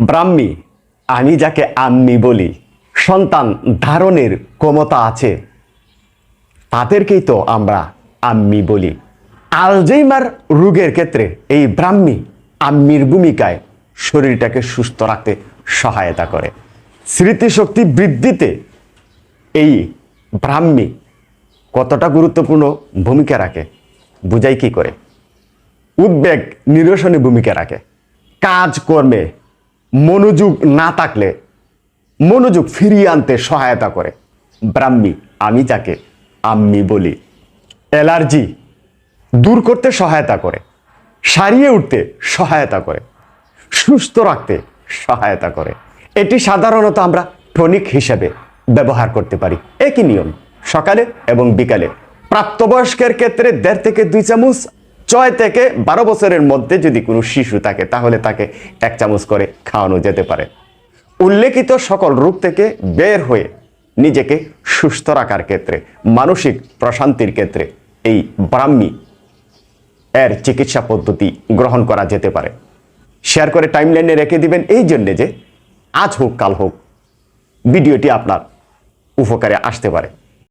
ব্রাহ্মী, আমি যাকে আম্মি বলি, সন্তান ধারণের ক্ষমতা আছে, তাদেরকেই তো আমরা আম্মি বলি। আলঝেইমার রোগের ক্ষেত্রে এই ব্রাহ্মী আম্মির ভূমিকায় শরীরটাকে সুস্থ রাখতে সহায়তা করে। স্মৃতিশক্তি বৃদ্ধিতে এই ব্রাহ্মী কতটা গুরুত্বপূর্ণ ভূমিকা রাখে বুঝাই কি করে। উদ্বেগ নিরসনে ভূমিকা রাখে। কাজকর্মে মনোযোগ না থাকলে মনোযোগ ফিরিয়ে আনতে সহায়তা করে ব্রাহ্মী, আমি যাকে আম্মি বলি। অ্যালার্জি দূর করতে সহায়তা করে, সারিয়ে উঠতে সহায়তা করে, সুস্থ রাখতে সহায়তা করে। এটি সাধারণত আমরা টনিক হিসেবে ব্যবহার করতে পারি। একই নিয়ম সকালে এবং বিকালে। প্রাপ্তবয়স্কের ক্ষেত্রে 1.5 থেকে 2 চামচ, 6 থেকে 12 বছরের মধ্যে যদি কোনো শিশু থাকে তাহলে তাকে 1 চামচ করে খাওয়ানো যেতে পারে। উল্লেখিত সকল রোগ থেকে বের হয়ে নিজেকে সুস্থ রাখার ক্ষেত্রে, মানসিক প্রশান্তির ক্ষেত্রে এই ব্রাহ্মী এর চিকিৎসা পদ্ধতি গ্রহণ করা যেতে পারে। শেয়ার করে টাইমলাইনে রেখে দিবেন, এই জন্যে যে আজ হোক কাল হোক ভিডিওটি আপনার উপকারে আসতে পারে।